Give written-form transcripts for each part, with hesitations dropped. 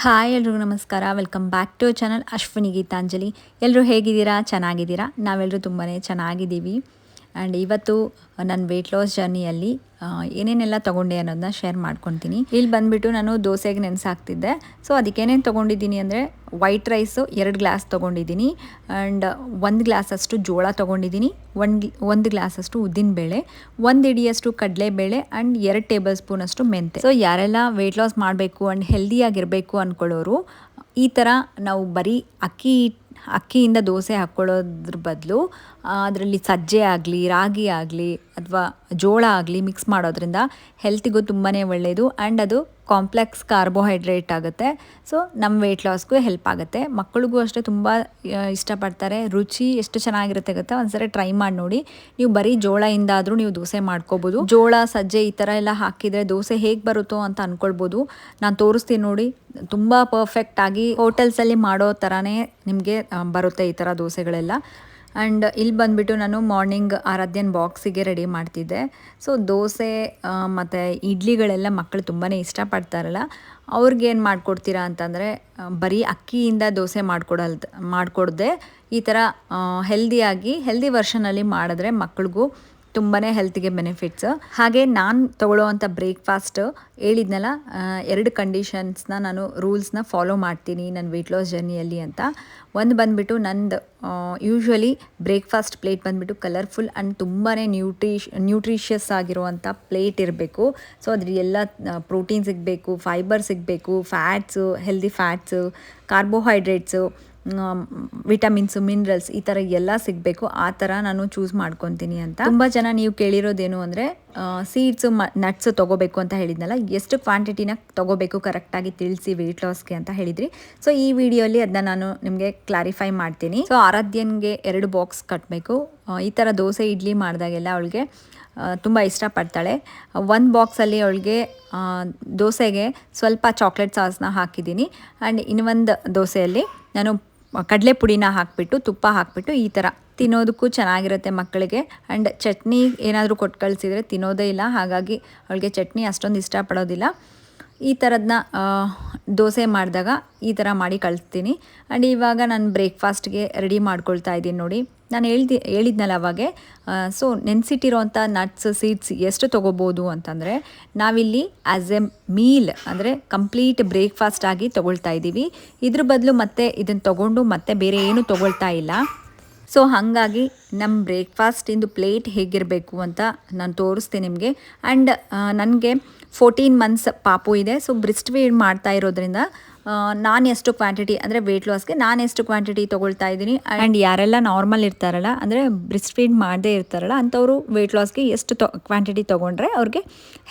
Hi ಎಲ್ರಿಗೂ ನಮಸ್ಕಾರ. Welcome back to channel Ashwini Geetanjali. ಎಲ್ಲರೂ ಹೇಗಿದ್ದೀರಾ? ಚೆನ್ನಾಗಿದ್ದೀರಾ? ನಾವೆಲ್ಲರೂ ತುಂಬಾ ಚೆನ್ನಾಗಿದ್ದೀವಿ. ಆ್ಯಂಡ್ ಇವತ್ತು ನನ್ನ ವೆಯ್ಟ್ ಲಾಸ್ ಜರ್ನಿಯಲ್ಲಿ ಏನೇನೆಲ್ಲ ತೊಗೊಂಡೆ ಅನ್ನೋದನ್ನ ಶೇರ್ ಮಾಡ್ಕೊತೀನಿ. ಇಲ್ಲಿ ಬಂದುಬಿಟ್ಟು ನಾನು ದೋಸೆಗೆ ನೆನೆಸಾಕ್ತಿದ್ದೆ. ಸೊ ಅದಕ್ಕೇನೇನು ತೊಗೊಂಡಿದ್ದೀನಿ ಅಂದರೆ ವೈಟ್ ರೈಸು 2 ಗ್ಲಾಸ್ ತೊಗೊಂಡಿದ್ದೀನಿ. ಆ್ಯಂಡ್ 1 ಗ್ಲಾಸಷ್ಟು ಜೋಳ ತೊಗೊಂಡಿದ್ದೀನಿ, ಒಂದು ಗ್ಲಾಸಷ್ಟು ಉದ್ದಿನಬೇಳೆ, 1 ಹಿಡಿಯಷ್ಟು ಕಡಲೆಬೇಳೆ ಆ್ಯಂಡ್ 2 ಟೇಬಲ್ ಸ್ಪೂನಷ್ಟು ಮೆಂತೆ. ಸೊ ಯಾರೆಲ್ಲ ವೆಯ್ಟ್ ಲಾಸ್ ಮಾಡಬೇಕು ಆ್ಯಂಡ್ ಹೆಲ್ದಿಯಾಗಿರಬೇಕು ಅಂದ್ಕೊಳ್ಳೋರು ಈ ಥರ ನಾವು ಬರೀ ಅಕ್ಕಿಯಿಂದ ದೋಸೆ ಹಾಕ್ಕೊಳ್ಳೋದ್ರ ಬದಲು ಅದರಲ್ಲಿ ಸಜ್ಜೆ ಆಗಲಿ, ರಾಗಿ ಆಗಲಿ ಅಥವಾ ಜೋಳ ಆಗಲಿ ಮಿಕ್ಸ್ ಮಾಡೋದ್ರಿಂದ ಹೆಲ್ತಿಗೂ ತುಂಬಾ ಒಳ್ಳೆಯದು. ಆ್ಯಂಡ್ ಅದು ಕಾಂಪ್ಲೆಕ್ಸ್ ಕಾರ್ಬೋಹೈಡ್ರೇಟ್ ಆಗುತ್ತೆ. ಸೊ ನಮ್ಮ ವೆಯ್ಟ್ ಲಾಸ್ಗೂ ಹೆಲ್ಪ್ ಆಗುತ್ತೆ. ಮಕ್ಕಳಿಗೂ ಅಷ್ಟೇ ತುಂಬ ಇಷ್ಟಪಡ್ತಾರೆ. ರುಚಿ ಎಷ್ಟು ಚೆನ್ನಾಗಿರುತ್ತೆ ಗೊತ್ತಾ? ಒಂದ್ಸರಿ ಟ್ರೈ ಮಾಡಿ ನೋಡಿ. ನೀವು ಬರೀ ಜೋಳದಿಂದ ಆದರೂ ನೀವು ದೋಸೆ ಮಾಡ್ಕೋಬೋದು. ಜೋಳ, ಸಜ್ಜೆ ಈ ಥರ ಎಲ್ಲ ಹಾಕಿದರೆ ದೋಸೆ ಹೇಗೆ ಬರುತ್ತೋ ಅಂತ ಅಂದ್ಕೊಳ್ಬೋದು. ನಾನು ತೋರಿಸ್ತೀನಿ ನೋಡಿ, ತುಂಬ ಪರ್ಫೆಕ್ಟಾಗಿ ಹೋಟೆಲ್ಸಲ್ಲಿ ಮಾಡೋ ಥರನೇ ನಿಮಗೆ ಬರುತ್ತೆ ಈ ಥರ ದೋಸೆಗಳೆಲ್ಲ. ಆ್ಯಂಡ್ ಇಲ್ಲಿ ಬಂದುಬಿಟ್ಟು ನಾನು ಮಾರ್ನಿಂಗ್ ಆರಾಧ್ಯನ ಬಾಕ್ಸಿಗೆ ರೆಡಿ ಮಾಡ್ತಿದ್ದೆ. ಸೊ ದೋಸೆ ಮತ್ತು ಇಡ್ಲಿಗಳೆಲ್ಲ ಮಕ್ಕಳು ತುಂಬಾ ಇಷ್ಟಪಡ್ತಾರಲ್ಲ, ಅವ್ರಿಗೇನು ಮಾಡಿಕೊಡ್ತೀರಾ ಅಂತಂದರೆ ಬರೀ ಅಕ್ಕಿಯಿಂದ ದೋಸೆ ಮಾಡಿಕೊಡ್ದೆ ಈ ಥರ ಹೆಲ್ದಿ ವರ್ಷನಲ್ಲಿ ಮಾಡಿದ್ರೆ ಮಕ್ಳಿಗೂ ತುಂಬಾ ಹೆಲ್ತಿಗೆ ಬೆನಿಫಿಟ್ಸ್. ಹಾಗೆ ನಾನು ತೊಗೊಳ್ಳೋವಂಥ ಬ್ರೇಕ್ಫಾಸ್ಟ್ ಹೇಳಿದ್ನಲ್ಲ, 2 ಕಂಡೀಷನ್ಸ್ನ ನಾನು ರೂಲ್ಸ್ನ ಫಾಲೋ ಮಾಡ್ತೀನಿ ನನ್ನ ವೆಯ್ಟ್ ಲಾಸ್ ಜರ್ನಿಯಲ್ಲಿ ಅಂತ. ಒಂದು ಬಂದುಬಿಟ್ಟು ನಂದು ಯೂಶ್ವಲಿ ಬ್ರೇಕ್ಫಾಸ್ಟ್ ಪ್ಲೇಟ್ ಬಂದುಬಿಟ್ಟು ಕಲರ್ಫುಲ್ ಆ್ಯಂಡ್ ತುಂಬಾ ನ್ಯೂಟ್ರಿಷಿಯಸ್ ಆಗಿರುವಂಥ ಪ್ಲೇಟ್ ಇರಬೇಕು. ಸೊ ಅದ್ರ ಎಲ್ಲ ಪ್ರೋಟೀನ್ ಸಿಗಬೇಕು, ಫೈಬರ್ ಸಿಗಬೇಕು, fats, healthy fats, carbohydrates, vitamins, minerals ಈ ಥರ ಎಲ್ಲ ಸಿಗಬೇಕು. ಆ ಥರ ನಾನು ಚೂಸ್ ಮಾಡ್ಕೊತೀನಿ ಅಂತ. ತುಂಬ ಜನ ನೀವು ಕೇಳಿರೋದೇನು ಅಂದರೆ ಸೀಡ್ಸು ನಟ್ಸು ತೊಗೋಬೇಕು ಅಂತ ಹೇಳಿದ್ನಲ್ಲ, ಎಷ್ಟು ಕ್ವಾಂಟಿಟಿನ ತೊಗೋಬೇಕು ಕರೆಕ್ಟಾಗಿ ತಿಳಿಸಿ ವೆಯ್ಟ್ ಲಾಸ್ಗೆ ಅಂತ ಹೇಳಿದ್ರಿ. ಸೊ ಈ ವಿಡಿಯೋಲಿ ಅದನ್ನ ನಾನು ನಿಮಗೆ ಕ್ಲಾರಿಫೈ ಮಾಡ್ತೀನಿ. ಸೊ ಆರಾಧ್ಯನ್ಗೆ 2 ಬಾಕ್ಸ್ ಕಟ್ಟಬೇಕು. ಈ ಥರ ದೋಸೆ ಇಡ್ಲಿ ಮಾಡಿದಾಗೆಲ್ಲ ಅವಳಿಗೆ ತುಂಬ ಇಷ್ಟಪಡ್ತಾಳೆ. 1 ಬಾಕ್ಸಲ್ಲಿ ಅವಳಿಗೆ ದೋಸೆಗೆ ಸ್ವಲ್ಪ ಚಾಕ್ಲೇಟ್ ಸಾಸ್ನ ಹಾಕಿದ್ದೀನಿ. ಆ್ಯಂಡ್ ಇನ್ನೊಂದು ದೋಸೆಯಲ್ಲಿ ನಾನು ಕಡಲೆ ಪುಡಿನ ಹಾಕಿಬಿಟ್ಟು, ತುಪ್ಪ ಹಾಕಿಬಿಟ್ಟು ಈ ಥರ ತಿನ್ನೋದಕ್ಕೂ ಚೆನ್ನಾಗಿರುತ್ತೆ ಮಕ್ಕಳಿಗೆ. ಆ್ಯಂಡ್ ಚಟ್ನಿ ಏನಾದರೂ ಕೊಟ್ಟು ಕಳಿಸಿದರೆ ತಿನ್ನೋದೇ ಇಲ್ಲ, ಹಾಗಾಗಿ ಅವಳಿಗೆ ಚಟ್ನಿ ಅಷ್ಟೊಂದು ಇಷ್ಟಪಡೋದಿಲ್ಲ. ಈ ಥರದನ್ನ ದೋಸೆ ಮಾಡಿದಾಗ ಈ ಥರ ಮಾಡಿ ಕಳಿಸ್ತೀನಿ. ಆ್ಯಂಡ್ ಇವಾಗ ನಾನು ಬ್ರೇಕ್ಫಾಸ್ಟ್ಗೆ ರೆಡಿ ಮಾಡ್ಕೊಳ್ತಾ ಇದ್ದೀನಿ ನೋಡಿ. ನಾನು ಹೇಳಿದ್ನಲ್ಲ ಅವಾಗೆ, ಸೊ ನೆನೆಸಿಟ್ಟಿರೋವಂಥ ನಟ್ಸ್, ಸೀಡ್ಸ್ ಎಷ್ಟು ತೊಗೋಬೋದು ಅಂತಂದರೆ ನಾವಿಲ್ಲಿ ಆ್ಯಸ್ ಎ ಮೀಲ್ ಅಂದರೆ ಕಂಪ್ಲೀಟ್ ಬ್ರೇಕ್ಫಾಸ್ಟ್ ಆಗಿ ತೊಗೊಳ್ತಾ ಇದ್ದೀವಿ. ಇದ್ರ ಬದಲು ಮತ್ತೆ ಇದನ್ನು ತೊಗೊಂಡು ಮತ್ತೆ ಬೇರೆ ಏನು ತೊಗೊಳ್ತಾ ಇಲ್ಲ. ಸೊ ಹಾಗಾಗಿ ನಮ್ಮ ಬ್ರೇಕ್ಫಾಸ್ಟಿಂದು ಪ್ಲೇಟ್ ಹೇಗಿರಬೇಕು ಅಂತ ನಾನು ತೋರಿಸ್ತೀನಿ ನಿಮಗೆ. ಆ್ಯಂಡ್ ನನಗೆ 14 ಮಂತ್ಸ್ ಪಾಪು ಇದೆ. ಸೊ ಬ್ರೆಸ್ಟ್ ಫೀಡ್ ಮಾಡ್ತಾ ಇರೋದ್ರಿಂದ ನಾನು ಎಷ್ಟು ಕ್ವಾಂಟಿಟಿ ಅಂದರೆ ವೆಯ್ಟ್ ಲಾಸ್ಗೆ ನಾನು ಎಷ್ಟು ಕ್ವಾಂಟಿಟಿ ತೊಗೊಳ್ತಾ ಇದ್ದೀನಿ. ಆ್ಯಂಡ್ ಯಾರೆಲ್ಲ ನಾರ್ಮಲ್ ಇರ್ತಾರಲ್ಲ ಅಂದರೆ ಬ್ರೆಸ್ಟ್ ಫೀಡ್ ಮಾಡದೇ ಇರ್ತಾರಲ್ಲ ಅಂಥವರು ವೆಯ್ಟ್ ಲಾಸ್ಗೆ ಎಷ್ಟು ಕ್ವಾಂಟಿಟಿ ತೊಗೊಂಡ್ರೆ ಅವ್ರಿಗೆ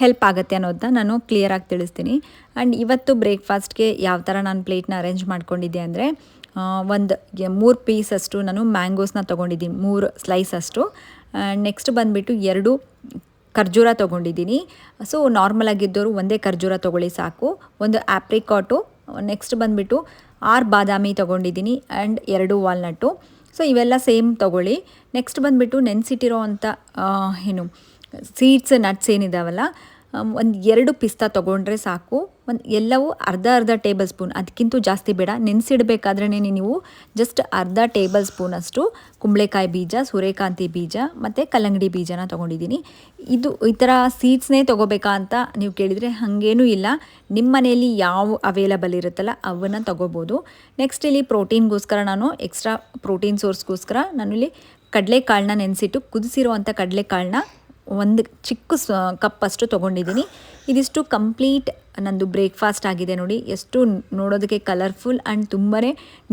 ಹೆಲ್ಪ್ ಆಗುತ್ತೆ ಅನ್ನೋದನ್ನ ನಾನು ಕ್ಲಿಯರಾಗಿ ತಿಳಿಸ್ತೀನಿ. ಆ್ಯಂಡ್ ಇವತ್ತು ಬ್ರೇಕ್ಫಾಸ್ಟ್ಗೆ ಯಾವ ಥರ ನಾನು ಪ್ಲೇಟ್ನ ಅರೇಂಜ್ ಮಾಡ್ಕೊಂಡಿದ್ದೆ ಅಂದರೆ ಒಂದು 3 ಪೀಸಷ್ಟು ನಾನು ಮ್ಯಾಂಗೋಸ್ನ ತೊಗೊಂಡಿದ್ದೀನಿ, 3 ಸ್ಲೈಸಷ್ಟು. ನೆಕ್ಸ್ಟ್ ಬಂದುಬಿಟ್ಟು 2 ಖರ್ಜೂರ ತೊಗೊಂಡಿದ್ದೀನಿ. ಸೊ ನಾರ್ಮಲಾಗಿದ್ದವರು ಒಂದೇ ಖರ್ಜೂರ ತೊಗೊಳ್ಳಿ ಸಾಕು. ಒಂದು ಆಪ್ರಿಕಾಟು, ನೆಕ್ಸ್ಟ್ ಬಂದುಬಿಟ್ಟು 6 ಬಾದಾಮಿ ತೊಗೊಂಡಿದ್ದೀನಿ ಆ್ಯಂಡ್ 2 ವಾಲ್ನಟ್ಟು. ಸೊ ಇವೆಲ್ಲ ಸೇಮ್ ತೊಗೊಳ್ಳಿ. ನೆಕ್ಸ್ಟ್ ಬಂದುಬಿಟ್ಟು ನೆನೆಸಿಟ್ಟಿರೋ ಅಂಥ ಸೀಡ್ಸ್, ನಟ್ಸ್ ಏನಿದಾವಲ್ಲ, ಒಂದು 2 ಪಿಸ್ತಾ ತೊಗೊಂಡ್ರೆ ಸಾಕು. ಎಲ್ಲವೂ ಅರ್ಧ ಟೇಬಲ್ ಸ್ಪೂನ್, ಅದಕ್ಕಿಂತ ಜಾಸ್ತಿ ಬೇಡ. ನೆನೆಸಿಡಬೇಕಾದ್ರೇ ನೀವು ಜಸ್ಟ್ ಅರ್ಧ ಟೇಬಲ್ ಸ್ಪೂನಷ್ಟು ಕುಂಬಳಕಾಯಿ ಬೀಜ, ಸೂರ್ಯಕಾಂತಿ ಬೀಜ ಮತ್ತು ಕಲ್ಲಂಗಡಿ ಬೀಜನ ತೊಗೊಂಡಿದ್ದೀನಿ. ಈ ಥರ ಸೀಡ್ಸ್ನೇ ತೊಗೋಬೇಕಾ ಅಂತ ನೀವು ಕೇಳಿದರೆ ಹಾಗೇನೂ ಇಲ್ಲ. ನಿಮ್ಮ ಮನೆಯಲ್ಲಿ ಯಾವ ಅವೈಲಬಲ್ ಇರುತ್ತಲ್ಲ ಅವನ್ನ ತೊಗೋಬೋದು. ನೆಕ್ಸ್ಟ್ ಇಲ್ಲಿ ಪ್ರೋಟೀನ್ಗೋಸ್ಕರ ನಾನು ಎಕ್ಸ್ಟ್ರಾ ಪ್ರೋಟೀನ್ ಸೋರ್ಸ್ಗೋಸ್ಕರ ನಾನಿಲ್ಲಿ ಕಡಲೆಕಾಳನ್ನ ನೆನೆಸಿಟ್ಟು ಕುದಿಸಿರುವಂಥ ಕಡಲೆಕಾಳನ್ನ ಒಂದು ಚಿಕ್ಕ ಕಪ್ಪಷ್ಟು ತೊಗೊಂಡಿದ್ದೀನಿ. ಇದಿಷ್ಟು ಕಂಪ್ಲೀಟ್ ನಂದು ಬ್ರೇಕ್ಫಾಸ್ಟ್ ಆಗಿದೆ ನೋಡಿ. ಎಷ್ಟು ನೋಡೋದಕ್ಕೆ ಕಲರ್ಫುಲ್ ಆ್ಯಂಡ್ ತುಂಬಾ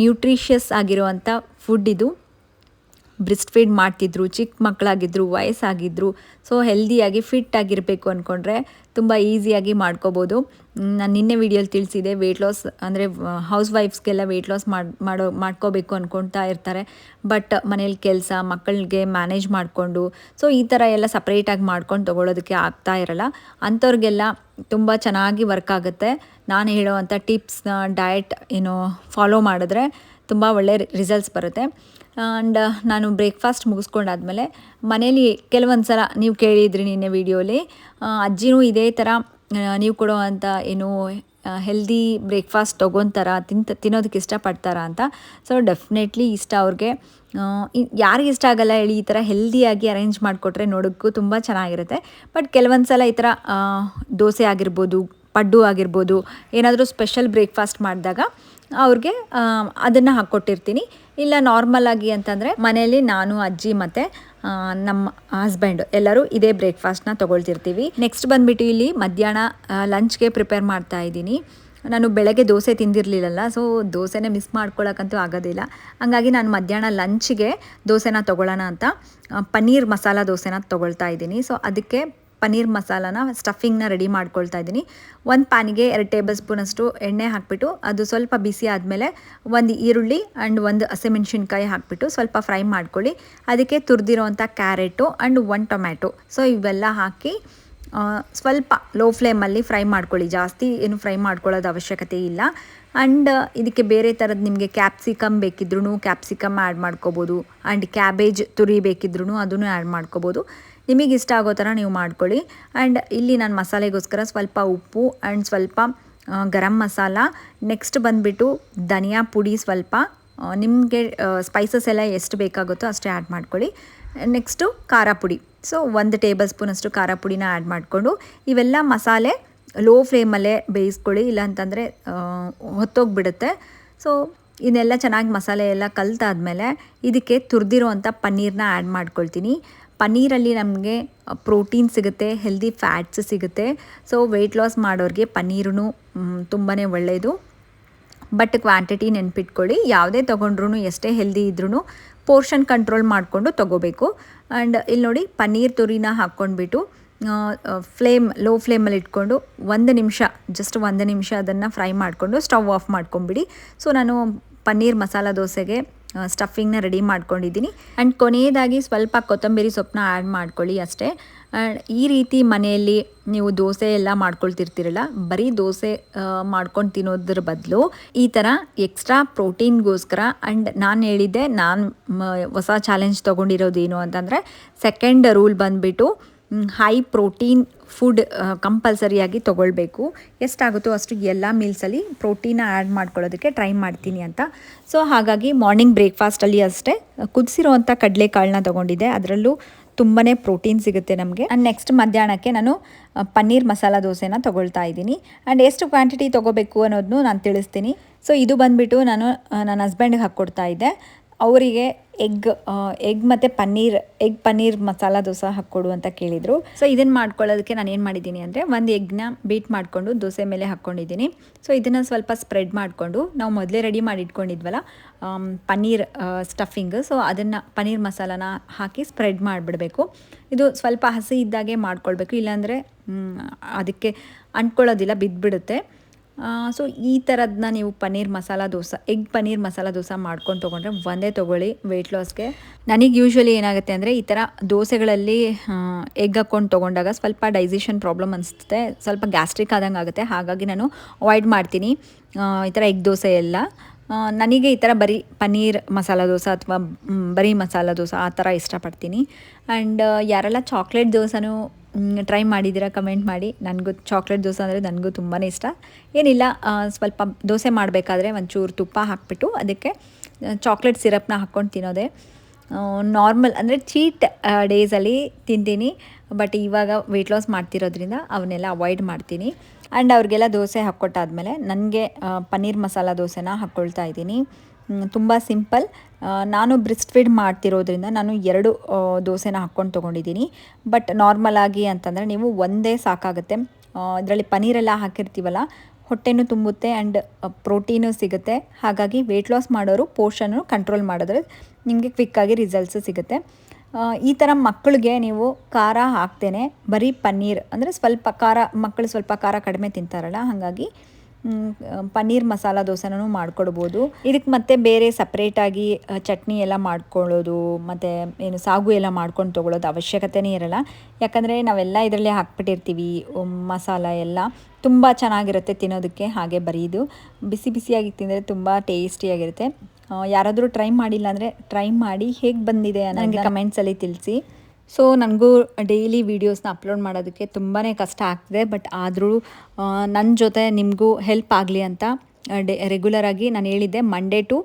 ನ್ಯೂಟ್ರಿಷಿಯಸ್ ಆಗಿರುವಂಥ ಫುಡ್ ಇದು. ಬ್ರೆಸ್ಟ್ ಫೀಡ್ ಮಾಡ್ತಿದ್ರು, ಚಿಕ್ಕ ಮಕ್ಕಳಾಗಿದ್ದರು, ವಯಸ್ಸಾಗಿದ್ದರು. ಸೊ ಹೆಲ್ದಿಯಾಗಿ ಫಿಟ್ ಆಗಿರಬೇಕು ಅಂದ್ಕೊಂಡ್ರೆ ತುಂಬ ಈಸಿಯಾಗಿ ಮಾಡ್ಕೋಬೋದು. ನಾನು ನಿನ್ನೆ ವೀಡಿಯೋಲಿ ತಿಳಿಸಿದೆ, ವೆಯ್ಟ್ ಲಾಸ್ ಅಂದರೆ ಹೌಸ್ ವೈಫ್ಸ್ಗೆಲ್ಲ ವೆಯ್ಟ್ ಲಾಸ್ ಮಾಡ್ಕೋಬೇಕು ಅಂದ್ಕೊಳ್ತಾ ಇರ್ತಾರೆ. ಬಟ್ ಮನೇಲಿ ಕೆಲಸ, ಮಕ್ಕಳಿಗೆ ಮ್ಯಾನೇಜ್ ಮಾಡಿಕೊಂಡು ಸೊ ಈ ಥರ ಎಲ್ಲ ಸಪ್ರೇಟಾಗಿ ಮಾಡ್ಕೊಂಡು ತೊಗೊಳೋದಕ್ಕೆ ಆಗ್ತಾ ಇರಲ್ಲ. ಅಂಥವ್ರಿಗೆಲ್ಲ ತುಂಬ ಚೆನ್ನಾಗಿ ವರ್ಕ್ ಆಗುತ್ತೆ. ನಾನು ಹೇಳೋವಂಥ ಟಿಪ್ಸ್ನ ಡಯಟ್ ಫಾಲೋ ಮಾಡಿದ್ರೆ ತುಂಬ ಒಳ್ಳೆ ರಿಸಲ್ಟ್ಸ್ ಬರುತ್ತೆ. ಆ್ಯಂಡ್ ನಾನು ಬ್ರೇಕ್ಫಾಸ್ಟ್ ಮುಗಿಸ್ಕೊಂಡಾದ್ಮೇಲೆ ಮನೇಲಿ ಕೆಲವೊಂದು ಸಲ ನೀವು ಕೇಳಿದ್ರಿ ನಿನ್ನೆ ವೀಡಿಯೋಲಿ, ಅಜ್ಜಿನೂ ಇದೇ ಥರ ನೀವು ಕೊಡೋವಂಥ ಹೆಲ್ದಿ ಬ್ರೇಕ್ಫಾಸ್ಟ್ ತೊಗೊತಾರ ತಿನ್ನೋದಕ್ಕೆ ಇಷ್ಟಪಡ್ತಾರ ಅಂತ. ಸೊ ಡೆಫಿನೆಟ್ಲಿ ಇಷ್ಟ ಅವ್ರಿಗೆ. ಯಾರಿಗೆ ಇಷ್ಟ ಆಗಲ್ಲ ಹೇಳಿ, ಈ ಥರ ಹೆಲ್ದಿಯಾಗಿ ಅರೇಂಜ್ ಮಾಡಿಕೊಟ್ರೆ ನೋಡೋಕ್ಕೂ ತುಂಬ ಚೆನ್ನಾಗಿರುತ್ತೆ. ಬಟ್ ಕೆಲವೊಂದು ಸಲ ಈ ಥರ ದೋಸೆ ಆಗಿರ್ಬೋದು, ಪಡ್ಡು ಆಗಿರ್ಬೋದು, ಏನಾದರೂ ಸ್ಪೆಷಲ್ ಬ್ರೇಕ್ಫಾಸ್ಟ್ ಮಾಡಿದಾಗ ಅವ್ರಿಗೆ ಅದನ್ನು ಹಾಕ್ಕೊಟ್ಟಿರ್ತೀನಿ. ಇಲ್ಲ ನಾರ್ಮಲಾಗಿ ಅಂತಂದರೆ ಮನೆಯಲ್ಲಿ ನಾನು, ಅಜ್ಜಿ ಮತ್ತು ನಮ್ಮ ಹಸ್ಬೆಂಡ್ ಎಲ್ಲರೂ ಇದೇ ಬ್ರೇಕ್ಫಾಸ್ಟ್ನ ತೊಗೊಳ್ತಿರ್ತೀವಿ. ನೆಕ್ಸ್ಟ್ ಬಂದುಬಿಟ್ಟು ಇಲ್ಲಿ ಮಧ್ಯಾಹ್ನ ಲಂಚ್ಗೆ ಪ್ರಿಪೇರ್ ಮಾಡ್ತಾ ಇದ್ದೀನಿ. ನಾನು ಬೆಳಗ್ಗೆ ದೋಸೆ ತಿಂದಿರಲಿಲ್ಲಲ್ಲ, ಸೊ ದೋಸೆನೇ ಮಿಸ್ ಮಾಡ್ಕೊಳ್ಳೋಕ್ಕಂತೂ ಆಗೋದಿಲ್ಲ. ಹಂಗಾಗಿ ನಾನು ಮಧ್ಯಾಹ್ನ ಲಂಚ್ಗೆ ದೋಸೆನ ತೊಗೊಳ್ಳೋಣ ಅಂತ ಪನ್ನೀರ್ ಮಸಾಲ ದೋಸೆನ ತೊಗೊಳ್ತಾ ಇದ್ದೀನಿ. ಸೊ ಅದಕ್ಕೆ ಪನ್ನೀರ್ ಮಸಾಲಾನ ಸ್ಟಫಿಂಗ್ನ ರೆಡಿ ಮಾಡ್ಕೊಳ್ತಾ ಇದ್ದೀನಿ. ಒಂದು ಪ್ಯಾನಿಗೆ 2 ಟೇಬಲ್ ಸ್ಪೂನಷ್ಟು ಎಣ್ಣೆ ಹಾಕಿಬಿಟ್ಟು ಅದು ಸ್ವಲ್ಪ ಬಿಸಿ ಆದಮೇಲೆ ಒಂದು ಈರುಳ್ಳಿ ಆ್ಯಂಡ್ ಒಂದು ಹಸಿಮೆಣ್ಸಿನ್ಕಾಯಿ ಹಾಕಿಬಿಟ್ಟು ಸ್ವಲ್ಪ ಫ್ರೈ ಮಾಡ್ಕೊಳ್ಳಿ. ಅದಕ್ಕೆ ತುರಿದಿರೋವಂಥ ಕ್ಯಾರೆಟು ಆ್ಯಂಡ್ 1 ಟೊಮ್ಯಾಟೊ, ಸೊ ಇವೆಲ್ಲ ಹಾಕಿ ಸ್ವಲ್ಪ ಲೋ ಫ್ಲೇಮಲ್ಲಿ ಫ್ರೈ ಮಾಡ್ಕೊಳ್ಳಿ. ಜಾಸ್ತಿ ಏನು ಫ್ರೈ ಮಾಡ್ಕೊಳ್ಳೋದು ಅವಶ್ಯಕತೆ ಇಲ್ಲ. ಆ್ಯಂಡ್ ಇದಕ್ಕೆ ಬೇರೆ ಥರದ್ದು ನಿಮಗೆ ಕ್ಯಾಪ್ಸಿಕಮ್ ಬೇಕಿದ್ರೂ ಕ್ಯಾಪ್ಸಿಕಮ್ ಆ್ಯಡ್ ಮಾಡ್ಕೋಬೋದು. ಆ್ಯಂಡ್ ಕ್ಯಾಬೇಜ್ ತುರಿ ಬೇಕಿದ್ರೂ ಅದನ್ನು ಆ್ಯಡ್ ಮಾಡ್ಕೋಬೋದು. ನಿಮಗೆ ಇಷ್ಟ ಆಗೋ ಥರ ನೀವು ಮಾಡ್ಕೊಳ್ಳಿ. ಆ್ಯಂಡ್ ಇಲ್ಲಿ ನಾನು ಮಸಾಲೆಗೋಸ್ಕರ ಸ್ವಲ್ಪ ಉಪ್ಪು ಆ್ಯಂಡ್ ಸ್ವಲ್ಪ ಗರಂ ಮಸಾಲ, ನೆಕ್ಸ್ಟ್ ಬಂದುಬಿಟ್ಟು ಧನಿಯಾ ಪುಡಿ ಸ್ವಲ್ಪ, ನಿಮಗೆ ಸ್ಪೈಸಸ್ ಎಲ್ಲ ಎಷ್ಟು ಬೇಕಾಗುತ್ತೋ ಅಷ್ಟೇ ಆ್ಯಡ್ ಮಾಡ್ಕೊಳ್ಳಿ. ನೆಕ್ಸ್ಟು ಖಾರ ಪುಡಿ, ಸೊ 1 ಟೇಬಲ್ ಸ್ಪೂನಷ್ಟು ಖಾರ ಪುಡಿನ ಆ್ಯಡ್ ಮಾಡಿಕೊಂಡು ಇವೆಲ್ಲ ಮಸಾಲೆ ಲೋ ಫ್ಲೇಮಲ್ಲೇ ಬೇಯಿಸ್ಕೊಳ್ಳಿ, ಇಲ್ಲಾಂತಂದರೆ ಹೊತ್ತೋಗ್ಬಿಡುತ್ತೆ. ಸೊ ಇದನ್ನೆಲ್ಲ ಚೆನ್ನಾಗಿ ಮಸಾಲೆ ಎಲ್ಲ ಕಲಿತಾದ್ಮೇಲೆ ಇದಕ್ಕೆ ತುರಿದಿರೋವಂಥ ಪನ್ನೀರನ್ನ ಆ್ಯಡ್ ಮಾಡ್ಕೊಳ್ತೀನಿ. ಪನ್ನೀರಲ್ಲಿ ನಮಗೆ ಪ್ರೋಟೀನ್ ಸಿಗುತ್ತೆ, ಹೆಲ್ದಿ ಫ್ಯಾಟ್ಸ್ ಸಿಗುತ್ತೆ. ಸೊ ವೆಯ್ಟ್ ಲಾಸ್ ಮಾಡೋರಿಗೆ ಪನ್ನೀರೂ ತುಂಬಾ ಒಳ್ಳೆಯದು. ಬಟ್ ಕ್ವಾಂಟಿಟಿ ನೆನ್ಪಿಟ್ಕೊಳ್ಳಿ, ಯಾವುದೇ ತೊಗೊಂಡ್ರೂ ಎಷ್ಟೇ ಹೆಲ್ದಿ ಇದ್ರೂ ಪೋರ್ಷನ್ ಕಂಟ್ರೋಲ್ ಮಾಡಿಕೊಂಡು ತೊಗೋಬೇಕು. ಆ್ಯಂಡ್ ಇಲ್ಲಿ ನೋಡಿ ಪನ್ನೀರ್ ತುರಿನ ಹಾಕ್ಕೊಂಡ್ಬಿಟ್ಟು ಲೋ ಫ್ಲೇಮಲ್ಲಿ ಇಟ್ಕೊಂಡು 1 ನಿಮಿಷ, ಜಸ್ಟ್ 1 ನಿಮಿಷ ಅದನ್ನು ಫ್ರೈ ಮಾಡಿಕೊಂಡು ಸ್ಟವ್ ಆಫ್ ಮಾಡ್ಕೊಂಬಿಡಿ. ಸೊ ನಾನು ಪನ್ನೀರ್ ಮಸಾಲ ದೋಸೆಗೆ ಸ್ಟಫಿಂಗ್ನ ರೆಡಿ ಮಾಡ್ಕೊಂಡಿದ್ದೀನಿ. ಆ್ಯಂಡ್ ಕೊನೆಯದಾಗಿ ಸ್ವಲ್ಪ ಕೊತ್ತಂಬರಿ ಸೊಪ್ಪನ್ನ ಆ್ಯಡ್ ಮಾಡ್ಕೊಳ್ಳಿ ಅಷ್ಟೇ. ಆ್ಯಂಡ್ ಈ ರೀತಿ ಮನೆಯಲ್ಲಿ ನೀವು ದೋಸೆ ಎಲ್ಲ ಮಾಡ್ಕೊಳ್ತಿರ್ತೀರಲ್ಲ, ಬರೀ ದೋಸೆ ಮಾಡ್ಕೊಂಡು ತಿನ್ನೋದ್ರ ಬದಲು ಈ ಥರ ಎಕ್ಸ್ಟ್ರಾ ಪ್ರೋಟೀನ್ಗೋಸ್ಕರ, ಆ್ಯಂಡ್ ನಾನು ಹೇಳಿದ್ದೆ, ನಾನು ಹೊಸ ಚಾಲೆಂಜ್ ತೊಗೊಂಡಿರೋದು ಏನು ಅಂತಂದರೆ, ಸೆಕೆಂಡ್ ರೂಲ್ ಬಂದುಬಿಟ್ಟು ಹೈ ಪ್ರೋಟೀನ್ ಫುಡ್ ಕಂಪಲ್ಸರಿಯಾಗಿ ತೊಗೊಳ್ಬೇಕು. ಎಷ್ಟಾಗುತ್ತೋ ಅಷ್ಟು ಎಲ್ಲ ಮೀಲ್ಸಲ್ಲಿ ಪ್ರೋಟೀನ ಆ್ಯಡ್ ಮಾಡ್ಕೊಳ್ಳೋದಕ್ಕೆ ಟ್ರೈ ಮಾಡ್ತೀನಿ ಅಂತ. ಸೊ ಹಾಗಾಗಿ ಮಾರ್ನಿಂಗ್ ಬ್ರೇಕ್ಫಾಸ್ಟಲ್ಲಿ ಅಷ್ಟೇ ಕುದಿಸಿರೋವಂಥ ಕಡಲೆಕಾಳನ್ನ ತೊಗೊಂಡಿದ್ದೆ, ಅದರಲ್ಲೂ ತುಂಬಾ ಪ್ರೋಟೀನ್ ಸಿಗುತ್ತೆ ನಮಗೆ. ಆ್ಯಂಡ್ ನೆಕ್ಸ್ಟ್ ಮಧ್ಯಾಹ್ನಕ್ಕೆ ನಾನು ಪನ್ನೀರ್ ಮಸಾಲ ದೋಸೆನ ತೊಗೊಳ್ತಾ ಇದ್ದೀನಿ. ಆ್ಯಂಡ್ ಎಷ್ಟು ಕ್ವಾಂಟಿಟಿ ತೊಗೋಬೇಕು ಅನ್ನೋದನ್ನು ನಾನು ತಿಳಿಸ್ತೀನಿ. ಸೊ ಇದು ಬಂದುಬಿಟ್ಟು ನಾನು ನನ್ನ ಹಸ್ಬೆಂಡ್ಗೆ ಹಾಕ್ಕೊಡ್ತಾ ಇದ್ದೆ. ಅವರಿಗೆ ಎಗ್ ಮತ್ತು ಪನ್ನೀರ್ ಮಸಾಲ ದೋಸೆ ಹಾಕ್ಕೊಡು ಅಂತ ಕೇಳಿದರು. ಸೊ ಇದನ್ನು ಮಾಡ್ಕೊಳ್ಳೋದಕ್ಕೆ ನಾನು ಏನು ಮಾಡಿದ್ದೀನಿ ಅಂದರೆ, ಒಂದು ಎಗ್ನ ಬೀಟ್ ಮಾಡಿಕೊಂಡು ದೋಸೆ ಮೇಲೆ ಹಾಕ್ಕೊಂಡಿದ್ದೀನಿ. ಸೊ ಇದನ್ನು ಸ್ವಲ್ಪ ಸ್ಪ್ರೆಡ್ ಮಾಡಿಕೊಂಡು ನಾವು ಮೊದಲೇ ರೆಡಿ ಮಾಡಿ ಇಟ್ಕೊಂಡಿದ್ವಲ್ಲ ಪನ್ನೀರ್ ಸ್ಟಫಿಂಗ್, ಸೊ ಅದನ್ನು ಪನ್ನೀರ್ ಮಸಾಲಾನ ಹಾಕಿ ಸ್ಪ್ರೆಡ್ ಮಾಡಿಬಿಡಬೇಕು. ಇದು ಸ್ವಲ್ಪ ಹಸಿ ಇದ್ದಾಗೆ ಮಾಡ್ಕೊಳ್ಬೇಕು, ಇಲ್ಲಾಂದರೆ ಅದಕ್ಕೆ ಅಂಟ್ಕೊಳ್ಳೋದಿಲ್ಲ, ಬಿದ್ದುಬಿಡುತ್ತೆ. ಸೊ ಈ ಥರದನ್ನ ನೀವು ಎಗ್ ಪನ್ನೀರ್ ಮಸಾಲ ದೋಸೆ ಮಾಡ್ಕೊಂಡು ತೊಗೊಂಡ್ರೆ ಒಂದೇ ತೊಗೊಳ್ಳಿ ವೆಯ್ಟ್ ಲಾಸ್ಗೆ. ನನಗೆ ಯೂಶ್ವಲಿ ಏನಾಗುತ್ತೆ ಅಂದರೆ, ಈ ಥರ ದೋಸೆಗಳಲ್ಲಿ ಎಗ್ ಹಾಕ್ಕೊಂಡು ತೊಗೊಂಡಾಗ ಸ್ವಲ್ಪ ಡೈಜೆಷನ್ ಪ್ರಾಬ್ಲಮ್ ಅನಿಸುತ್ತೆ, ಸ್ವಲ್ಪ ಗ್ಯಾಸ್ಟ್ರಿಕ್ ಆದಂಗೆ ಆಗುತ್ತೆ. ಹಾಗಾಗಿ ನಾನು ಅವಾಯ್ಡ್ ಮಾಡ್ತೀನಿ ಈ ಥರ ಎಗ್ ದೋಸೆ ಎಲ್ಲ. ನನಗೆ ಈ ಥರ ಬರೀ ಪನ್ನೀರ್ ಮಸಾಲ ದೋಸೆ ಅಥವಾ ಬರೀ ಮಸಾಲ ದೋಸೆ ಆ ಥರ ಇಷ್ಟಪಡ್ತೀನಿ. ಆ್ಯಂಡ್ ಯಾರೆಲ್ಲ ಚಾಕ್ಲೇಟ್ ದೋಸೆನೂ ಟ್ರೈ ಮಾಡಿದ್ದೀರಾ ಕಮೆಂಟ್ ಮಾಡಿ. ನನಗೂ ಚಾಕ್ಲೇಟ್ ದೋಸೆ ಅಂದರೆ ನನಗೂ ತುಂಬಾ ಇಷ್ಟ. ಏನಿಲ್ಲ, ಸ್ವಲ್ಪ ದೋಸೆ ಮಾಡಬೇಕಾದ್ರೆ ಒಂಚೂರು ತುಪ್ಪ ಹಾಕಿಬಿಟ್ಟು ಅದಕ್ಕೆ ಚಾಕ್ಲೇಟ್ ಸಿರಪ್ನ ಹಾಕ್ಕೊಂಡು ತಿನ್ನೋದೆ ನಾರ್ಮಲ್. ಅಂದರೆ ಚೀಟ್ ಡೇಸಲ್ಲಿ ತಿಂತೀನಿ, ಬಟ್ ಇವಾಗ ವೆಯ್ಟ್ ಲಾಸ್ ಮಾಡ್ತಿರೋದ್ರಿಂದ ಅವನ್ನೆಲ್ಲ ಅವಾಯ್ಡ್ ಮಾಡ್ತೀನಿ. ಆ್ಯಂಡ್ ಅವ್ರಿಗೆಲ್ಲ ದೋಸೆ ಹಾಕ್ಕೊಟ್ಟಾದ್ಮೇಲೆ ನನಗೆ ಪನ್ನೀರ್ ಮಸಾಲ ದೋಸೆನ ಹಾಕ್ಕೊಳ್ತಾ ಇದ್ದೀನಿ. ತುಂಬ ಸಿಂಪಲ್. ನಾನು ಬ್ರೆಸ್ಟ್ ಫೀಡ್ ಮಾಡ್ತಿರೋದ್ರಿಂದ ನಾನು 2 ದೋಸೆನ ಹಾಕ್ಕೊಂಡು ತೊಗೊಂಡಿದ್ದೀನಿ. ಬಟ್ ನಾರ್ಮಲಾಗಿ ಅಂತಂದರೆ ನೀವು ಒಂದೇ ಸಾಕಾಗುತ್ತೆ. ಇದರಲ್ಲಿ ಪನ್ನೀರೆಲ್ಲ ಹಾಕಿರ್ತೀವಲ್ಲ, ಹೊಟ್ಟೆನೂ ತುಂಬುತ್ತೆ ಆ್ಯಂಡ್ ಪ್ರೋಟೀನು ಸಿಗುತ್ತೆ. ಹಾಗಾಗಿ ವೆಯ್ಟ್ ಲಾಸ್ ಮಾಡೋರು ಪೋರ್ಷನ್ನು ಕಂಟ್ರೋಲ್ ಮಾಡಿದ್ರೆ ನಿಮಗೆ ಕ್ವಿಕ್ಕಾಗಿ ರಿಸಲ್ಟ್ಸ್ ಸಿಗುತ್ತೆ. ಈ ಥರ ಮಕ್ಕಳಿಗೆ ನೀವು ಖಾರ ಹಾಕ್ತೇನೆ ಬರೀ ಪನ್ನೀರ್ ಅಂದರೆ ಮಕ್ಕಳು ಸ್ವಲ್ಪ ಖಾರ ಕಡಿಮೆ ತಿಂತಾರಲ್ಲ, ಹಾಗಾಗಿ ಪನ್ನೀರ್ ಮಸಾಲ ದೋಸೆನೂ ಮಾಡ್ಕೊಡ್ಬೋದು. ಇದಕ್ಕೆ ಮತ್ತೆ ಬೇರೆ ಸಪ್ರೇಟಾಗಿ ಚಟ್ನಿ ಎಲ್ಲ ಮಾಡ್ಕೊಳ್ಳೋದು ಮತ್ತು ಏನು ಸಾಗು ಎಲ್ಲ ಮಾಡ್ಕೊಂಡು ತೊಗೊಳ್ಳೋದು ಅವಶ್ಯಕತೆಯೇ ಇರಲ್ಲ. ಯಾಕಂದರೆ ನಾವೆಲ್ಲ ಇದರಲ್ಲೇ ಹಾಕ್ಬಿಟ್ಟಿರ್ತೀವಿ. ಮಸಾಲ ಎಲ್ಲ ತುಂಬ ಚೆನ್ನಾಗಿರುತ್ತೆ ತಿನ್ನೋದಕ್ಕೆ. ಹಾಗೆ ಬರೀದು ಬಿಸಿ ಬಿಸಿಯಾಗಿ ತಿಂದರೆ ತುಂಬ ಟೇಸ್ಟಿಯಾಗಿರುತ್ತೆ. ಯಾರಾದರೂ ಟ್ರೈ ಮಾಡಿಲ್ಲ ಅಂದರೆ ಟ್ರೈ ಮಾಡಿ, ಹೇಗೆ ಬಂದಿದೆ ನನಗೆ ಕಮೆಂಟ್ಸಲ್ಲಿ ತಿಳಿಸಿ. ಸೊ ನನಗೂ ಡೈಲಿ ವೀಡಿಯೋಸ್ನ ಅಪ್ಲೋಡ್ ಮಾಡೋದಕ್ಕೆ ತುಂಬಾ ಕಷ್ಟ ಆಗ್ತಿದೆ. ಬಟ್ ಆದರೂ ನನ್ನ ಜೊತೆ ನಿಮಗೂ ಹೆಲ್ಪ್ ಆಗಲಿ ಅಂತ ರೆಗ್ಯುಲರಾಗಿ ನಾನು ಹೇಳಿದ್ದೆ ಮಂಡೇ ಟು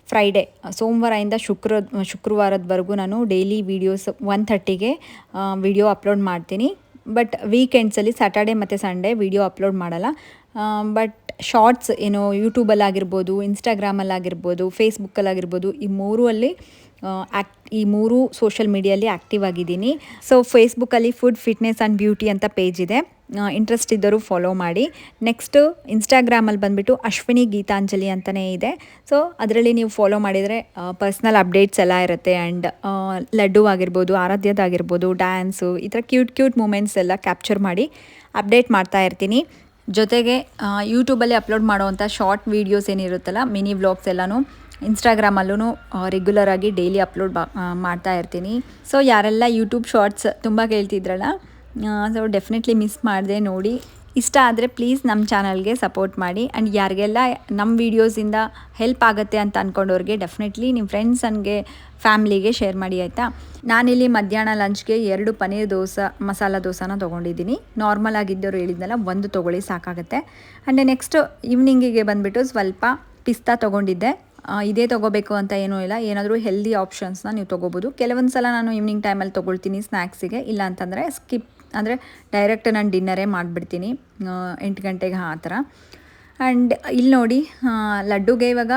ಫ್ರೈಡೇ, ಸೋಮವಾರದಿಂದ ಶುಕ್ರವಾರದವರೆಗೂ ನಾನು ಡೈಲಿ ವೀಡಿಯೋಸ್ 1:30ಗೆ ವಿಡಿಯೋ ಅಪ್ಲೋಡ್ ಮಾಡ್ತೀನಿ. ಬಟ್ ವೀಕೆಂಡ್ಸಲ್ಲಿ ಸ್ಯಾಟರ್ಡೆ ಮತ್ತು ಸಂಡೇ ವಿಡಿಯೋ ಅಪ್ಲೋಡ್ ಮಾಡಲ್ಲ. ಬಟ್ ಶಾರ್ಟ್ಸ್ ಏನೋ ಯೂಟ್ಯೂಬಲ್ಲಾಗಿರ್ಬೋದು, ಇನ್ಸ್ಟಾಗ್ರಾಮಲ್ಲಾಗಿರ್ಬೋದು, ಫೇಸ್ಬುಕ್ಕಲ್ಲಾಗಿರ್ಬೋದು, ಈ ಮೂರು ಸೋಷಲ್ ಮೀಡಿಯಲ್ಲಿ ಆ್ಯಕ್ಟಿವ್ ಆಗಿದ್ದೀನಿ. ಸೊ ಫೇಸ್ಬುಕ್ಕಲ್ಲಿ ಫುಡ್ ಫಿಟ್ನೆಸ್ ಆ್ಯಂಡ್ ಬ್ಯೂಟಿ ಅಂತ ಪೇಜ್ ಇದೆ, ಇಂಟ್ರೆಸ್ಟ್ ಇದ್ದರೂ ಫಾಲೋ ಮಾಡಿ. ನೆಕ್ಸ್ಟು ಇನ್ಸ್ಟಾಗ್ರಾಮಲ್ಲಿ ಬಂದುಬಿಟ್ಟು ಅಶ್ವಿನಿ ಗೀತಾಂಜಲಿ ಅಂತಲೇ ಇದೆ. ಸೊ ಅದರಲ್ಲಿ ನೀವು ಫಾಲೋ ಮಾಡಿದರೆ ಪರ್ಸ್ನಲ್ ಅಪ್ಡೇಟ್ಸ್ ಎಲ್ಲ ಇರುತ್ತೆ. ಆ್ಯಂಡ್ ಲಡ್ಡು ಆಗಿರ್ಬೋದು, ಆರಾಧ್ಯದಾಗಿರ್ಬೋದು, ಡ್ಯಾನ್ಸು, ಈ ಥರ ಕ್ಯೂಟ್ ಮೂಮೆಂಟ್ಸ್ ಎಲ್ಲ ಕ್ಯಾಪ್ಚರ್ ಮಾಡಿ ಅಪ್ಡೇಟ್ ಮಾಡ್ತಾ ಇರ್ತೀನಿ. ಜೊತೆಗೆ ಯೂಟ್ಯೂಬಲ್ಲಿ ಅಪ್ಲೋಡ್ ಮಾಡೋವಂಥ ಶಾರ್ಟ್ ವೀಡಿಯೋಸ್ ಏನಿರುತ್ತಲ್ಲ, ಮಿನಿ ವ್ಲಾಗ್ಸ್ ಎಲ್ಲನೂ ಇನ್ಸ್ಟಾಗ್ರಾಮಲ್ಲೂ ರೆಗ್ಯುಲರಾಗಿ ಡೈಲಿ ಅಪ್ಲೋಡ್ ಮಾಡ್ತಾ ಇರ್ತೀನಿ. ಸೊ ಯಾರೆಲ್ಲ ಯೂಟ್ಯೂಬ್ ಶಾರ್ಟ್ಸ್ ತುಂಬ ಕೇಳ್ತಿದ್ರಲ್ಲ, ಸೊ ಡೆಫಿನೆಟ್ಲಿ ಮಿಸ್ ಮಾಡಿದೆ ನೋಡಿ. ಇಷ್ಟ ಆದರೆ ಪ್ಲೀಸ್ ನಮ್ಮ ಚಾನಲ್ಗೆ ಸಪೋರ್ಟ್ ಮಾಡಿ. ಆ್ಯಂಡ್ ಯಾರಿಗೆಲ್ಲ ನಮ್ಮ ವೀಡಿಯೋಸಿಂದ ಹೆಲ್ಪ್ ಆಗುತ್ತೆ ಅಂತ ಅಂದ್ಕೊಂಡವ್ರಿಗೆ ಡೆಫಿನೆಟ್ಲಿ ನಿಮ್ಮ ಫ್ರೆಂಡ್ಸ್ ಫ್ಯಾಮ್ಲಿಗೆ ಶೇರ್ ಮಾಡಿ ಆಯಿತಾ. ನಾನಿಲ್ಲಿ ಮಧ್ಯಾಹ್ನ ಲಂಚ್ಗೆ 2 ಪನ್ನೀರ್ ಮಸಾಲ ದೋಸೆನ ತೊಗೊಂಡಿದ್ದೀನಿ. ನಾರ್ಮಲ್ ಆಗಿದ್ದವರು ಹೇಳಿದ್ನಲ್ಲ, 1 ತೊಗೊಳ್ಳಿ ಸಾಕಾಗುತ್ತೆ. ಆ್ಯಂಡ್ ನೆಕ್ಸ್ಟ್ ಈವ್ನಿಂಗಿಗೆ ಬಂದುಬಿಟ್ಟು ಸ್ವಲ್ಪ ಪಿಸ್ತಾ ತೊಗೊಂಡಿದ್ದೆ. ಇದೇ ತೊಗೋಬೇಕು ಅಂತ ಏನೂ ಇಲ್ಲ, ಏನಾದರೂ ಹೆಲ್ದಿ ಆಪ್ಷನ್ಸ್ನ ನೀವು ತೊಗೋಬೋದು. ಕೆಲವೊಂದು ಸಲ ನಾನು ಈವ್ನಿಂಗ್ ಟೈಮಲ್ಲಿ ತೊಗೊಳ್ತೀನಿ ಸ್ನ್ಯಾಕ್ಸಿಗೆ, ಇಲ್ಲ ಅಂತಂದರೆ ಅಂದರೆ ಡೈರೆಕ್ಟ್ ನಾನು ಡಿನ್ನರೇ ಮಾಡಿಬಿಡ್ತೀನಿ 8 ಗಂಟೆಗೆ ಆ ಥರ. ಆ್ಯಂಡ್ ಇಲ್ಲಿ ನೋಡಿ, ಲಡ್ಡುಗೆ ಇವಾಗ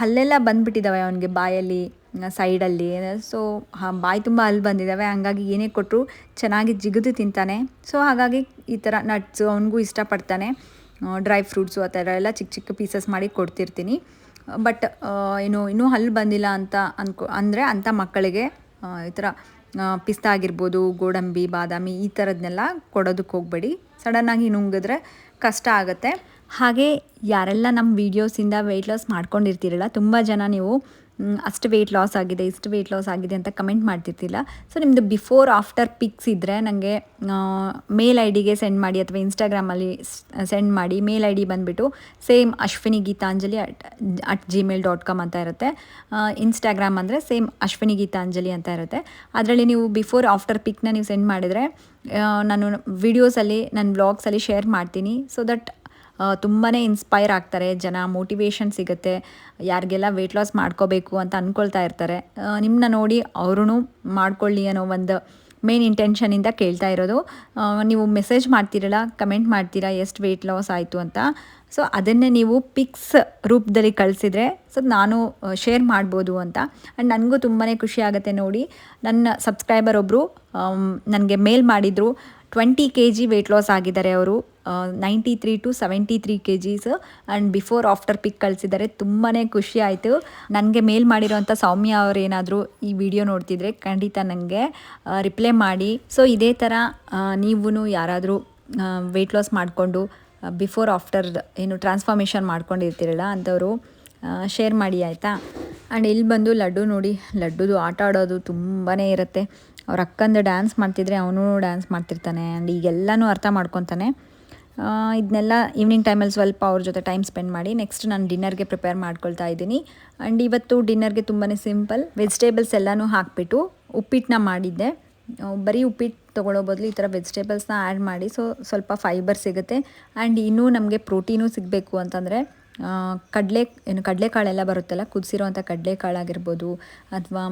ಹಲ್ಲೆಲ್ಲ ಬಂದುಬಿಟ್ಟಿದ್ದಾವೆ ಅವನಿಗೆ ಬಾಯಲ್ಲಿ, ಸೈಡಲ್ಲಿ. ಸೊ ಬಾಯಿ ತುಂಬ ಹಲ್ಲು ಬಂದಿದ್ದಾವೆ, ಹಂಗಾಗಿ ಏನೇ ಕೊಟ್ಟರು ಚೆನ್ನಾಗಿ ಜಿಗಿದು ತಿಂತಾನೆ. ಸೊ ಹಾಗಾಗಿ ಈ ಥರ ನಟ್ಸು ಅವನಿಗೂ ಇಷ್ಟಪಡ್ತಾನೆ. ಡ್ರೈ ಫ್ರೂಟ್ಸು ಆ ಥರ ಎಲ್ಲ ಚಿಕ್ಕ ಪೀಸಸ್ ಮಾಡಿ ಕೊಡ್ತಿರ್ತೀನಿ. ಬಟ್ ಇನ್ನೂ ಹಲ್ಲು ಬಂದಿಲ್ಲ ಅಂತ ಅಂದರೆ ಅಂಥ ಮಕ್ಕಳಿಗೆ ಈ ಥರ ಪಿಸ್ತಾ ಆಗಿರ್ಬೋದು, ಗೋಡಂಬಿ, ಬಾದಾಮಿ ಈ ಥರದನ್ನೆಲ್ಲ ಕೊಡೋದಕ್ಕೆ ಹೋಗಬೇಡಿ. ಸಡನ್ನಾಗಿ ನುಂಗಿದ್ರೆ ಕಷ್ಟ ಆಗುತ್ತೆ. ಹಾಗೆ ಯಾರೆಲ್ಲ ನಮ್ಮ ವೀಡಿಯೋಸಿಂದ ವೆಯ್ಟ್ ಲಾಸ್ ಮಾಡ್ಕೊಂಡಿರ್ತೀರಲ್ಲ, ತುಂಬ ಜನ ನೀವು ಅಷ್ಟು ವೆಯ್ಟ್ ಲಾಸ್ ಆಗಿದೆ, ಇಷ್ಟು ವೆಯ್ಟ್ ಲಾಸ್ ಆಗಿದೆ ಅಂತ ಕಮೆಂಟ್ ಮಾಡ್ತಿರ್ತಿಲ್ಲ. ಸೊ ನಿಮ್ಮದು ಬಿಫೋರ್ ಆಫ್ಟರ್ ಪಿಕ್ಸ್ ಇದ್ದರೆ ನನಗೆ ಮೇಲ್ ಐ ಡಿಗೆ ಸೆಂಡ್ ಮಾಡಿ, ಅಥವಾ ಇನ್ಸ್ಟಾಗ್ರಾಮಲ್ಲಿ ಸೆಂಡ್ ಮಾಡಿ. ಮೇಲ್ ಐ ಡಿ ಬಂದುಬಿಟ್ಟು ಸೇಮ್ ಅಶ್ವಿನಿ ಗೀತಾಂಜಲಿ @gmail.com ಅಂತ ಇರುತ್ತೆ. ಇನ್ಸ್ಟಾಗ್ರಾಮ್ ಅಂದರೆ ಸೇಮ್ ಅಶ್ವಿನಿ ಗೀತಾಂಜಲಿ ಅಂತ ಇರುತ್ತೆ. ಅದರಲ್ಲಿ ನೀವು ಬಿಫೋರ್ ಆಫ್ಟರ್ ಪಿಕ್ನ ನೀವು ಸೆಂಡ್ ಮಾಡಿದರೆ ನಾನು ವಿಡಿಯೋಸಲ್ಲಿ, ನನ್ನ ವ್ಲಾಗ್ಸಲ್ಲಿ ಶೇರ್ ಮಾಡ್ತೀನಿ. ಸೊ ದಟ್ ತುಂಬಾ ಇನ್ಸ್ಪೈರ್ ಆಗ್ತಾರೆ ಜನ, ಮೋಟಿವೇಶನ್ ಸಿಗುತ್ತೆ. ಯಾರಿಗೆಲ್ಲ ವೆಯ್ಟ್ ಲಾಸ್ ಮಾಡ್ಕೋಬೇಕು ಅಂತ ಅಂದ್ಕೊಳ್ತಾ ಇರ್ತಾರೆ, ನಿಮ್ಮನ್ನ ನೋಡಿ ಅವರೂ ಮಾಡ್ಕೊಳ್ಳಿ ಅನ್ನೋ ಒಂದು ಮೇನ್ ಇಂಟೆನ್ಷನಿಂದ ಕೇಳ್ತಾ ಇರೋದು. ನೀವು ಮೆಸೇಜ್ ಮಾಡ್ತೀರಲ್ಲ, ಕಮೆಂಟ್ ಮಾಡ್ತೀರಾ ಎಷ್ಟು ವೆಯ್ಟ್ ಲಾಸ್ ಆಯಿತು ಅಂತ. ಸೊ ಅದನ್ನೇ ನೀವು ಪಿಕ್ಸ್ ರೂಪದಲ್ಲಿ ಕಳಿಸಿದರೆ ಸೊ ನಾನು ಶೇರ್ ಮಾಡ್ಬೋದು ಅಂತ. ಆ್ಯಂಡ್ ನನಗೂ ತುಂಬಾ ಖುಷಿ ಆಗುತ್ತೆ ನೋಡಿ. ನನ್ನ ಸಬ್ಸ್ಕ್ರೈಬರ್ ಒಬ್ಬರು ನನಗೆ ಮೇಲ್ ಮಾಡಿದರು, 20 kg ವೆಯ್ಟ್ ಲಾಸ್ ಆಗಿದ್ದಾರೆ ಅವರು, 93 to 73 kgs. And before after pic ಕಳಿಸಿದ್ದಾರೆ. ತುಂಬಾ ಖುಷಿ ಆಯಿತು. ನನಗೆ ಮೇಲ್ ಮಾಡಿರೋಂಥ ಸೌಮ್ಯ ಅವರೇನಾದರೂ ಈ ವಿಡಿಯೋ ನೋಡ್ತಿದ್ರೆ ಖಂಡಿತ ನನಗೆ ರಿಪ್ಲೈ ಮಾಡಿ. ಸೊ ಇದೇ ಥರ ನೀವೂ ಯಾರಾದರೂ ವೆಯ್ಟ್ ಲಾಸ್ ಮಾಡಿಕೊಂಡು ಬಿಫೋರ್ ಆಫ್ಟರ್ ಏನು ಟ್ರಾನ್ಸ್ಫಾರ್ಮೇಷನ್ ಮಾಡ್ಕೊಂಡಿರ್ತೀರಲ್ಲ ಅಂಥವರು ಶೇರ್ ಮಾಡಿ ಆಯಿತಾ. ಆ್ಯಂಡ್ ಇಲ್ಲಿ ಬಂದು ಲಡ್ಡು ನೋಡಿ, ಲಡ್ಡುದು ಆಟ ಆಡೋದು ತುಂಬಾ ಇರುತ್ತೆ. ಅವ್ರ ಅಕ್ಕಂದು ಡ್ಯಾನ್ಸ್ ಮಾಡ್ತಿದ್ರೆ ಅವನು ಡ್ಯಾನ್ಸ್ ಮಾಡ್ತಿರ್ತಾನೆ. ಆ್ಯಂಡ್ ಈಗೆಲ್ಲನೂ ಅರ್ಥ ಮಾಡ್ಕೊತಾನೆ. ಇದನ್ನೆಲ್ಲ ಈವ್ನಿಂಗ್ ಟೈಮಲ್ಲಿ ಸ್ವಲ್ಪ ಅವ್ರ ಜೊತೆ ಟೈಮ್ ಸ್ಪೆಂಡ್ ಮಾಡಿ ನೆಕ್ಸ್ಟ್ ನಾನು ಡಿನ್ನರ್ಗೆ ಪ್ರಿಪೇರ್ ಮಾಡ್ಕೊಳ್ತಾ ಇದ್ದೀನಿ. ಆ್ಯಂಡ್ ಇವತ್ತು ಡಿನ್ನರ್ಗೆ ತುಂಬಾ ಸಿಂಪಲ್, ವೆಜಿಟೇಬಲ್ಸ್ ಎಲ್ಲನೂ ಹಾಕಿಬಿಟ್ಟು ಉಪ್ಪಿಟ್ಟನ್ನ ಮಾಡಿದ್ದೆ. ಬರೀ ಉಪ್ಪಿಟ್ಟು ತೊಗೊಳ್ಳೋ ಬದಲು ಈ ಥರ ವೆಜಿಟೇಬಲ್ಸ್ನ ಆ್ಯಡ್ ಮಾಡಿ, ಸೊ ಸ್ವಲ್ಪ ಫೈಬರ್ ಸಿಗುತ್ತೆ. ಆ್ಯಂಡ್ ಇನ್ನೂ ನಮಗೆ ಪ್ರೋಟೀನೂ ಸಿಗಬೇಕು ಅಂತಂದರೆ ಕಡಲೆಕಾಳೆಲ್ಲ ಬರುತ್ತಲ್ಲ, ಕುದಿಸಿರೋವಂಥ ಕಡಲೆಕಾಳಾಗಿರ್ಬೋದು, ಅಥವಾ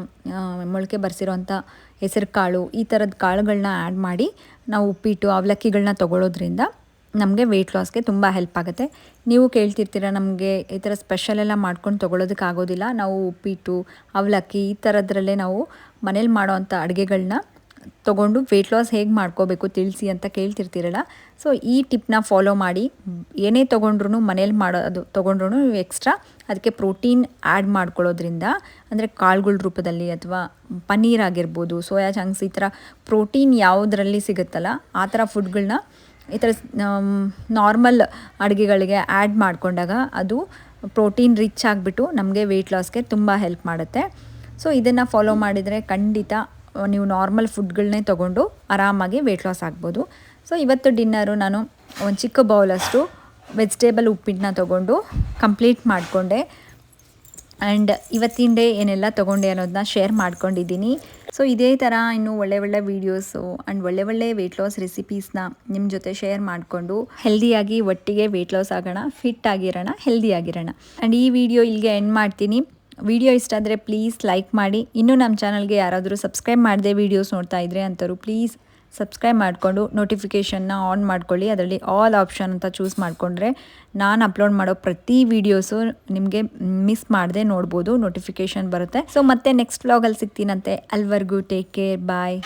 ಮೊಳಕೆ ಬರ್ಸಿರೋವಂಥ ಹೆಸರು ಕಾಳು, ಈ ಥರದ ಕಾಳುಗಳನ್ನ ಆ್ಯಡ್ ಮಾಡಿ ನಾವು ಉಪ್ಪಿಟ್ಟು, ಅವಲಕ್ಕಿಗಳನ್ನ ತೊಗೊಳ್ಳೋದ್ರಿಂದ ನಮಗೆ ವೆಯ್ಟ್ ಲಾಸ್ಗೆ ತುಂಬ ಹೆಲ್ಪ್ ಆಗುತ್ತೆ. ನೀವು ಕೇಳ್ತಿರ್ತೀರ, ನಮಗೆ ಈ ಥರ ಸ್ಪೆಷಲೆಲ್ಲ ಮಾಡ್ಕೊಂಡು ತೊಗೊಳ್ಳೋದಕ್ಕೆ ಆಗೋದಿಲ್ಲ, ನಾವು ಉಪ್ಪಿಟ್ಟು, ಅವಲಕ್ಕಿ ಈ ಥರದ್ರಲ್ಲೇ ನಾವು ಮನೇಲಿ ಮಾಡೋವಂಥ ಅಡುಗೆಗಳನ್ನ ತೊಗೊಂಡು ವೆಯ್ಟ್ ಲಾಸ್ ಹೇಗೆ ಮಾಡ್ಕೋಬೇಕು ತಿಳಿಸಿ ಅಂತ ಕೇಳ್ತಿರ್ತೀರಲ್ಲ. ಸೊ ಈ ಟಿಪ್ನ ಫಾಲೋ ಮಾಡಿ, ಏನೇ ತೊಗೊಂಡ್ರೂ ಮನೇಲಿ ಮಾಡೋದು ತೊಗೊಂಡ್ರೂ ನೀವು ಎಕ್ಸ್ಟ್ರಾ ಅದಕ್ಕೆ ಪ್ರೋಟೀನ್ ಆ್ಯಡ್ ಮಾಡ್ಕೊಳ್ಳೋದ್ರಿಂದ, ಅಂದರೆ ಕಾಳುಗಳ ರೂಪದಲ್ಲಿ ಅಥವಾ ಪನ್ನೀರ್ ಆಗಿರ್ಬೋದು, ಸೋಯಾ ಚಂಕ್ಸ್, ಈ ಥರ ಪ್ರೋಟೀನ್ ಯಾವುದರಲ್ಲಿ ಸಿಗುತ್ತಲ್ಲ ಆ ಥರ ಫುಡ್ಗಳನ್ನ ಈ ಥರ ನಾರ್ಮಲ್ ಅಡುಗೆಗಳಿಗೆ ಆ್ಯಡ್ ಮಾಡಿಕೊಂಡಾಗ ಅದು ಪ್ರೋಟೀನ್ ರಿಚ್ ಆಗಿಬಿಟ್ಟು ನಮಗೆ ವೆಯ್ಟ್ ಲಾಸ್ಗೆ ತುಂಬ ಹೆಲ್ಪ್ ಮಾಡುತ್ತೆ. ಸೊ ಇದನ್ನು ಫಾಲೋ ಮಾಡಿದರೆ ಖಂಡಿತ ನೀವು ನಾರ್ಮಲ್ ಫುಡ್ಗಳನ್ನೇ ತೊಗೊಂಡು ಆರಾಮಾಗಿ ವೆಯ್ಟ್ ಲಾಸ್ ಆಗ್ಬೋದು. ಸೊ ಇವತ್ತು ಡಿನ್ನರು ನಾನು ಒಂದು ಚಿಕ್ಕ ಬೌಲಷ್ಟು ವೆಜಿಟೇಬಲ್ ಉಪ್ಪಿಟ್ಟನ್ನ ತೊಗೊಂಡು ಕಂಪ್ಲೀಟ್ ಮಾಡಿಕೊಂಡೆ. ಆ್ಯಂಡ್ ಇವತ್ತಿನ ಡೇ ಏನೆಲ್ಲ ತೊಗೊಂಡೆ ಅನ್ನೋದನ್ನ ಶೇರ್ ಮಾಡ್ಕೊಂಡಿದ್ದೀನಿ. ಸೊ ಇದೇ ಥರ ಇನ್ನು ಒಳ್ಳೆ ವೀಡಿಯೋಸು ಆ್ಯಂಡ್ ಒಳ್ಳೆ ವೆಯ್ಟ್ ಲಾಸ್ ರೆಸಿಪೀಸ್ನ ನಿಮ್ಮ ಜೊತೆ ಶೇರ್ ಮಾಡಿಕೊಂಡು ಹೆಲ್ದಿಯಾಗಿ ಒಟ್ಟಿಗೆ ವೆಯ್ಟ್ ಲಾಸ್ ಆಗೋಣ, ಫಿಟ್ ಆಗಿರೋಣ, ಹೆಲ್ದಿ ಆಗಿರೋಣ. ಆ್ಯಂಡ್ ಈ ವಿಡಿಯೋ ಇಲ್ಲಿಗೆ ಎಂಡ್ ಮಾಡ್ತೀನಿ. ವಿಡಿಯೋ ಇಷ್ಟ ಆದರೆ ಪ್ಲೀಸ್ ಲೈಕ್ ಮಾಡಿ. ಇನ್ನೂ ನಮ್ಮ ಚಾನಲ್ಗೆ ಯಾರಾದರೂ ಸಬ್ಸ್ಕ್ರೈಬ್ ಮಾಡದೆ ವೀಡಿಯೋಸ್ ನೋಡ್ತಾ ಇದ್ರೆ ಅಂಥವ್ರು ಪ್ಲೀಸ್ ಸಬ್ಸ್ಕ್ರೈಬ್ ಮಾಡಿಕೊಂಡು ನೋಟಿಫಿಕೇಷನ್ನ ಆನ್ ಮಾಡ್ಕೊಳ್ಳಿ. ಅದರಲ್ಲಿ ಆಲ್ ಆಪ್ಷನ್ ಅಂತ ಚೂಸ್ ಮಾಡಿಕೊಂಡ್ರೆ ನಾನು ಅಪ್ಲೋಡ್ ಮಾಡೋ ಪ್ರತಿ ವೀಡಿಯೋಸು ನಿಮಗೆ ಮಿಸ್ ಮಾಡದೆ ನೋಡ್ಬೋದು, ನೋಟಿಫಿಕೇಷನ್ ಬರುತ್ತೆ. ಸೊ ಮತ್ತೆ ನೆಕ್ಸ್ಟ್ ವ್ಲಾಗಲ್ಲಿ ಸಿಗ್ತೀನಂತೆ. ಅಲ್ಲಿವರೆಗೂ ಟೇಕ್ ಕೇರ್, ಬಾಯ್.